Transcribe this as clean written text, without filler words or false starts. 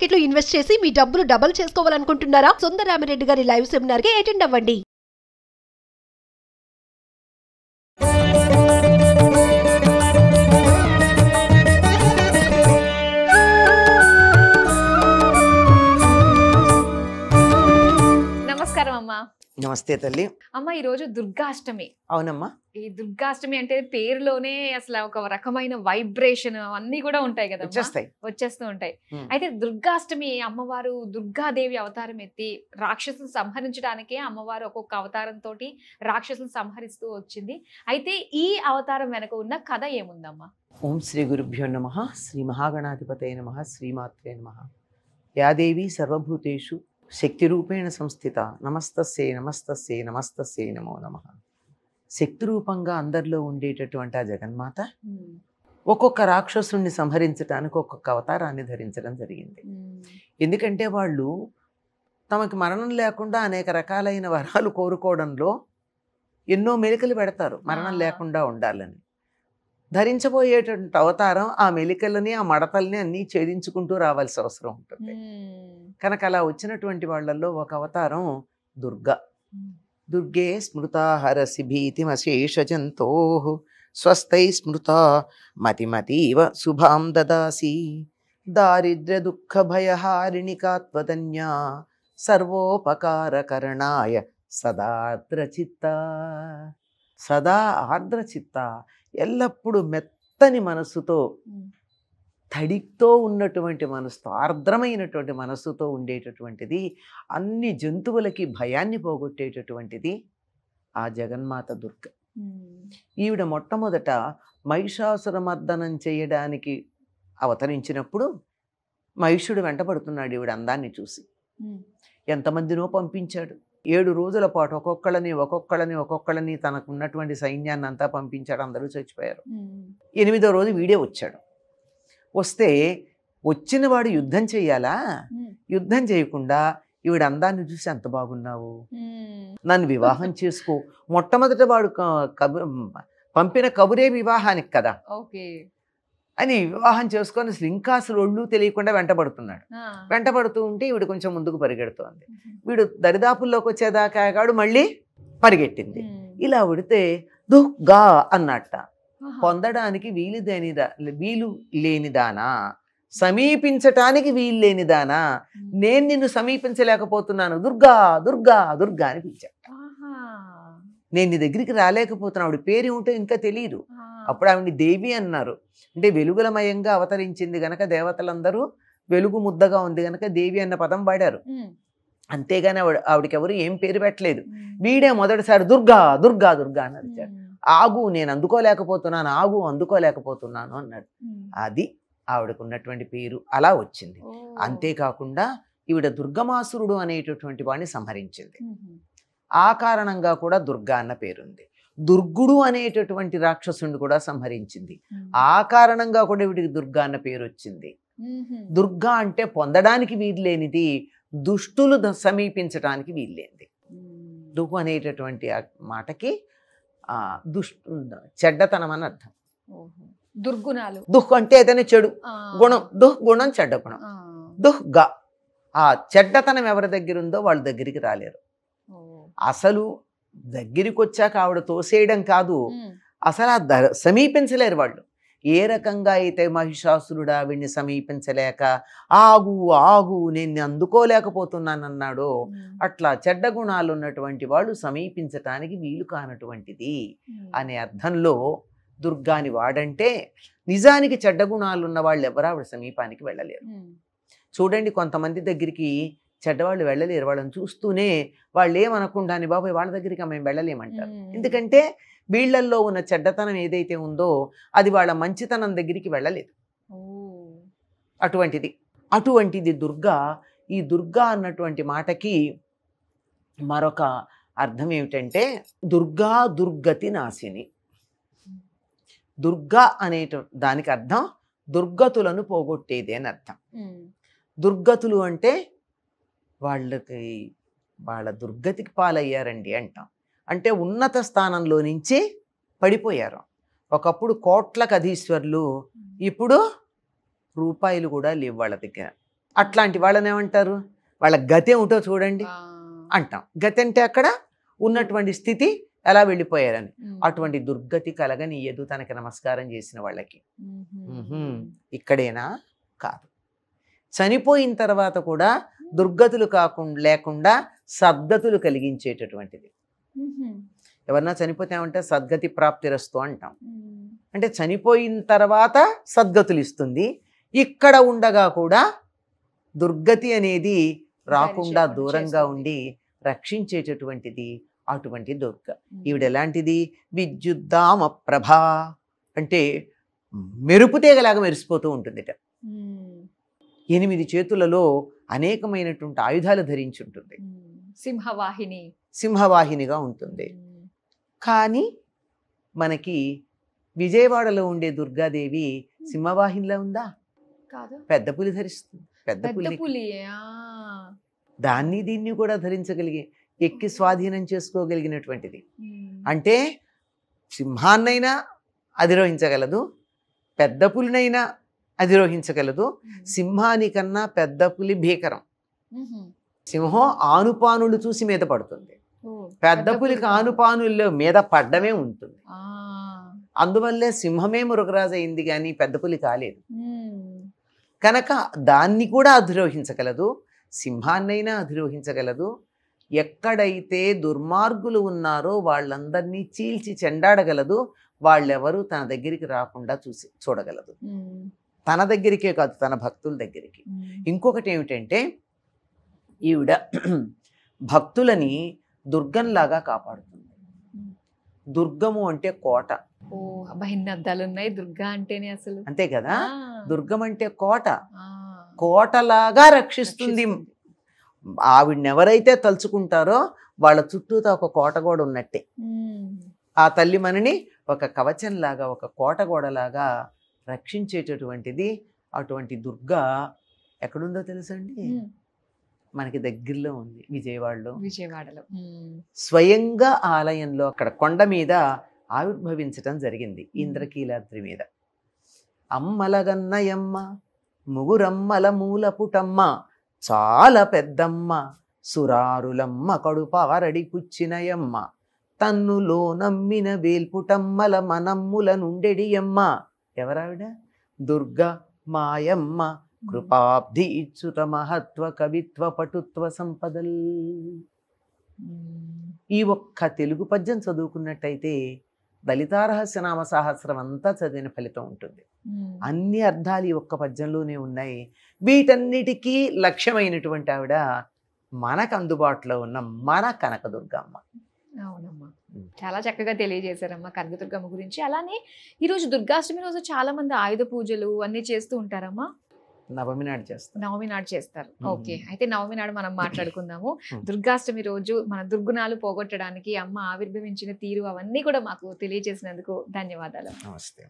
Market లో invest చేసి మీ డబ్బులు డబుల్ చేసుకోవాలనుకుంటున్నారా? సుందరరామిరెడ్డి గారి లైవ్ సెమినార్ కి అటెండ్ అవ్వండి. నమస్కారం అమ్మా. నమస్తే తల్లి. అమ్మ, ఈరోజు దుర్గాష్టమి. అవునమ్మా. ఈ దుర్గాష్టమి అంటే పేరులోనే అసలు ఒక రకమైన వైబ్రేషన్ అన్ని కూడా ఉంటాయి కదా, వచ్చేస్తూ ఉంటాయి. అయితే దుర్గాష్టమి అమ్మవారు దుర్గాదేవి అవతారం ఎత్తి రాక్షసులు సంహరించడానికే అమ్మవారు ఒక్కొక్క అవతారం తోటి రాక్షసులు సంహరిస్తూ వచ్చింది. అయితే ఈ అవతారం వెనక ఉన్న కథ ఏముందమ్మా? ఓం శ్రీ గురుభ్యో నమః. శ్రీ మహాగణాధిపతయ నమః. శ్రీమాత్రే నమః. యాదేవి సర్వభూతేషు శక్తి రూపేణ సంస్థిత. నమస్తస్యై నమస్తస్యై నమస్తస్యై నమో నమః. శక్తి రూపంగా అందరిలో ఉండేటటువంటి ఆ జగన్మాత ఒక్కొక్క రాక్షసుని సంహరించడానికి ఒక్కొక్క అవతారాన్ని ధరించడం జరిగింది. ఎందుకంటే వాళ్ళు తమకి మరణం లేకుండా అనేక రకాలైన వరాలు కోరుకోవడంలో ఎన్నో మెలికలు పెడతారు మరణం లేకుండా ఉండాలని. ధరించబోయేటువంటి అవతారం ఆ మెలికలని ఆ మడతల్ని అన్నీ ఛేదించుకుంటూ రావాల్సిన అవసరం ఉంటుంది. కనుక అలా వచ్చినటువంటి వాళ్ళల్లో ఒక అవతారం దుర్గా. దుర్గే స్మృతా హరసి భీతిమశేష జంతో స్వస్థై స్మృతా మతిమతీవ శుభాం దదాసి దారిద్ర్య దుఃఖ భయహారిణికాత్వదన్యా సర్వోపకారకరణాయ సదార్ద్రచిత్త. సదా ఆర్ద్రచిత్త, ఎల్లప్పుడూ మెత్తని మనస్సుతో, తడితో ఉన్నటువంటి మనసుతో, ఆర్ద్రమైనటువంటి మనస్సుతో ఉండేటటువంటిది, అన్ని జంతువులకి భయాన్ని పోగొట్టేటటువంటిది ఆ జగన్మాత దుర్గ. ఈవిడ మొట్టమొదట మహిషాసురమర్దనం చేయడానికి అవతరించినప్పుడు మహిషుడు వెంటబడుతున్నాడు ఈవిడ అందాన్ని చూసి. ఎంతమందినో పంపించాడు. 7 రోజుల పాటు ఒక్కొక్కళ్ళని తనకున్నటువంటి సైన్యాన్ని అంతా పంపించాడు. అందరూ చచ్చిపోయారు. 8వ రోజు వీడే వచ్చాడు. వస్తే వచ్చిన వాడు యుద్ధం చెయ్యాలా? యుద్ధం చేయకుండా ఈవిడ అందాన్ని చూసి ఎంత బాగున్నావు, నన్ను వివాహం చేసుకో. మొట్టమొదట వాడు పంపిన కబురే వివాహానికి కదా అని వివాహం చేసుకొని ఇంకా ఒళ్ళు తెలియకుండా వెంటబడుతున్నాడు. వెంటబడుతూ ఉంటే ఈవిడ కొంచెం ముందుకు పరిగెడుతోంది. వీడు దరిదాపుల్లోకి వచ్చేదాకాడు మళ్ళీ పరిగెట్టింది. ఇలా ఉడితే దుర్గా అన్నట్ట. పొందడానికి వీలు లేనిదానా, సమీపించటానికి వీలు లేనిదానా, నేను నిన్ను సమీపించలేకపోతున్నాను, దుర్గా దుర్గా దుర్గా అని పిలిచాడు. నేను నీ దగ్గరికి రాలేకపోతున్నా. ఆవిడ పేరు ఏమిటో ఇంకా తెలియదు. అప్పుడు ఆవిడ్ని దేవి అన్నారు. అంటే వెలుగులమయంగా అవతరించింది గనక దేవతలందరూ వెలుగు ముద్దగా ఉంది గనక దేవి అన్న పదం వాడారు. అంతేగాని ఆవిడకి ఎవరు ఏం పేరు పెట్టలేదు. వీడే మొదటిసారి దుర్గా దుర్గా దుర్గా అని అరిచాడు. ఆగు, నేను అందుకోలేకపోతున్నాను, ఆగు అందుకోలేకపోతున్నాను అన్నాడు. అది ఆవిడకు ఉన్నటువంటి పేరు, అలా వచ్చింది. అంతేకాకుండా ఈవిడ దుర్గమాసురుడు అనేటటువంటి వాడిని సంహరించింది. ఆ కారణంగా కూడా దుర్గా అన్న పేరుంది. దుర్గుడు అనేటటువంటి రాక్షసుని కూడా సంహరించింది. ఆ కారణంగా కూడా వీడికి దుర్గా అన్న పేరు వచ్చింది. దుర్గా అంటే పొందడానికి వీల్లేనిది, దుష్టులు సమీపించడానికి వీల్లేనిది. దుఃఖు అనేటటువంటి మాటకి చెడ్డతనం అని అర్థం. దుర్గుణాలు. దుఃఖు అంటే ఏదైనా చెడు గుణం, దుఃగుణం చెడ్డ గుణం. దుఃగా, ఆ చెడ్డతనం ఎవరి దగ్గర ఉందో వాళ్ళ దగ్గరికి రాలేరు. అసలు దగ్గరికి వచ్చాక ఆవిడ తోసేయడం కాదు, అసలు సమీపించలేరు వాళ్ళు. ఏ రకంగా అయితే మహిషాసురుడు ఆవిడ్ని సమీపించలేక ఆగు ఆగు నేను అందుకోలేకపోతున్నానన్నాడో, అట్లా చెడ్డ గుణాలు ఉన్నటువంటి వాళ్ళు సమీపించటానికి వీలు కానటువంటిది అనే అర్థంలో దుర్గాని వాడంటే, నిజానికి చెడ్డ గుణాలు ఉన్న వాళ్ళు ఎవరు ఆవిడ సమీపానికి వెళ్ళలేరు. చూడండి, కొంతమంది దగ్గరికి చెడ్డవాళ్ళు వెళ్ళలేరు. వాళ్ళని చూస్తూనే వాళ్ళు ఏమనకుండాని బాబాయ్ వాళ్ళ దగ్గరికి మేము వెళ్ళలేమంటారు. ఎందుకంటే వీళ్ళల్లో ఉన్న చెడ్డతనం ఏదైతే ఉందో అది వాళ్ళ మంచితనం దగ్గరికి వెళ్ళలేదు. అటువంటిది దుర్గా. ఈ దుర్గా అన్నటువంటి మాటకి మరొక అర్థం ఏమిటంటే దుర్గా దుర్గతి నాశిని. దుర్గా అనే దానికి అర్థం దుర్గతులను పోగొట్టేది అని అర్థం. దుర్గతులు అంటే వాళ్ళ దుర్గతికి పాలయ్యారండి అంటాం. అంటే ఉన్నత స్థానంలో నుంచి పడిపోయారు. ఒకప్పుడు కోట్లకు అధీశ్వరులు, ఇప్పుడు రూపాయలు కూడా లేవు వాళ్ళ దగ్గర. అట్లాంటి వాళ్ళని ఏమంటారు, వాళ్ళ గతి ఏమిటో చూడండి అంటాం. గతి అంటే అక్కడ ఉన్నటువంటి స్థితి ఎలా వెళ్ళిపోయారని. అటువంటి దుర్గతి కలగనీయదు తనకి నమస్కారం చేసిన వాళ్ళకి. ఇక్కడేనా? కాదు. చనిపోయిన తర్వాత కూడా దుర్గతులు లేకుండా సద్గతులు కలిగించేటటువంటిది. ఎవరన్నా చనిపోతే ఏమంటే సద్గతి ప్రాప్తిరస్తు అంటాం. అంటే చనిపోయిన తర్వాత సద్గతులు ఇస్తుంది. ఇక్కడ ఉండగా కూడా దుర్గతి అనేది రాకుండా దూరంగా ఉండి రక్షించేటటువంటిది అటువంటి దుర్గ. ఈవిడ ఎలాంటిది? విద్యుద్ధామ ప్రభా అంటే మెరుపు తీగలాగా మెరిసిపోతూ ఉంటుందిట. 8 చేతులలో అనేకమైనటువంటి ఆయుధాలు ధరించి ఉంటుంది. సింహవాహినిగా ఉంటుంది. కానీ మనకి విజయవాడలో ఉండే దుర్గాదేవి సింహవాహినిలో ఉందా? పెద్ద పులి ధరిస్తుంది. పెద్ద పులి దాన్ని దీన్ని కూడా ధరించగలిగే, ఎక్కి స్వాధీనం చేసుకోగలిగినటువంటిది. అంటే సింహాన్నైనా అధిరోహించగలదు, పెద్ద పులినైనా అధిరోహించగలదు. సింహానికన్నా పెద్ద పులి భీకరం. సింహం ఆనుపానులు చూసి మీద పడుతుంది, పెద్ద పులికి ఆనుపానుల్లో మీద పడ్డమే ఉంటుంది. అందువల్లే సింహమే మృగరాజు అయింది కానీ పెద్ద పులి కాలేదు. కనుక దాన్ని కూడా అధిరోహించగలదు, సింహాన్నైనా అధిరోహించగలదు. ఎక్కడైతే దుర్మార్గులు ఉన్నారో వాళ్ళందరినీ చీల్చి చెండాడగలదు. వాళ్ళెవరూ తన దగ్గరికి రాకుండా చూడగలదు. తన దగ్గరికే కాదు, తన భక్తుల దగ్గరికి. ఇంకొకటి ఏమిటంటే ఈవిడ భక్తులని దుర్గంలాగా కాపాడుతుంది. దుర్గము అంటే కోట. ఉన్నాయి దుర్గా అంటేనే అసలు. అంతే కదా, దుర్గం అంటే కోట. కోటలాగా రక్షిస్తుంది. ఆవిడని ఎవరైతే తలుచుకుంటారో వాళ్ళ చుట్టూతో ఒక కోట గోడ ఉన్నట్టే. ఆ తల్లి మనని ఒక కవచంలాగా, ఒక కోట గోడలాగా రక్షించేటటువంటిది. అటువంటి దుర్గా ఎక్కడుందో తెలుసండి? మనకి దగ్గరలో ఉంది, విజయవాడలో. స్వయంగా ఆలయంలో అక్కడ కొండ మీద ఆవిర్భవించటం జరిగింది, ఇంద్రకీలాద్రి మీద. అమ్మలగన్నయమ్మ ముగురమ్మల మూలపుటమ్మ చాలా పెద్దమ్మ సురారులమ్మ కడుపారడి పుచ్చినయమ్మ తన్నులో నమ్మిన వేల్పుటమ్మల మనమ్ముల నుండెడియమ్మ. ఎవరావిడ? దుర్గా మాయమ్మ కృపాబ్ధి ఇచ్చుత మహత్వ కవిత్వ పటుత్వ సంపదల్. ఈ ఒక్క తెలుగు పద్యం చదువుకున్నట్టయితే లలితారహస్యనామ సహస్రం అంతా చదివిన ఫలితం ఉంటుంది. అన్ని అర్థాలు ఈ ఒక్క పద్యంలోనే ఉన్నాయి. వీటన్నిటికీ లక్ష్యమైనటువంటి ఆవిడ మనకు అందుబాటులో ఉన్న మన కనకదుర్గమ్మ. అవునమ్మా, చాలా చక్కగా తెలియజేశారమ్మా కనకదుర్గమ్మ గురించి. అలానే ఈరోజు దుర్గాష్టమి రోజు చాలా మంది ఆయుధ పూజలు అన్ని చేస్తూ ఉంటారమ్మా. నవమి నాడు చేస్తారు. ఓకే, అయితే నవమి నాడు మనం మాట్లాడుకుందాము. దుర్గాష్టమి రోజు మన దుర్గుణాలు పోగొట్టడానికి అమ్మ ఆవిర్భవించిన తీరు అవన్నీ కూడా మాకు తెలియజేసినందుకు ధన్యవాదాలు. నమస్తే.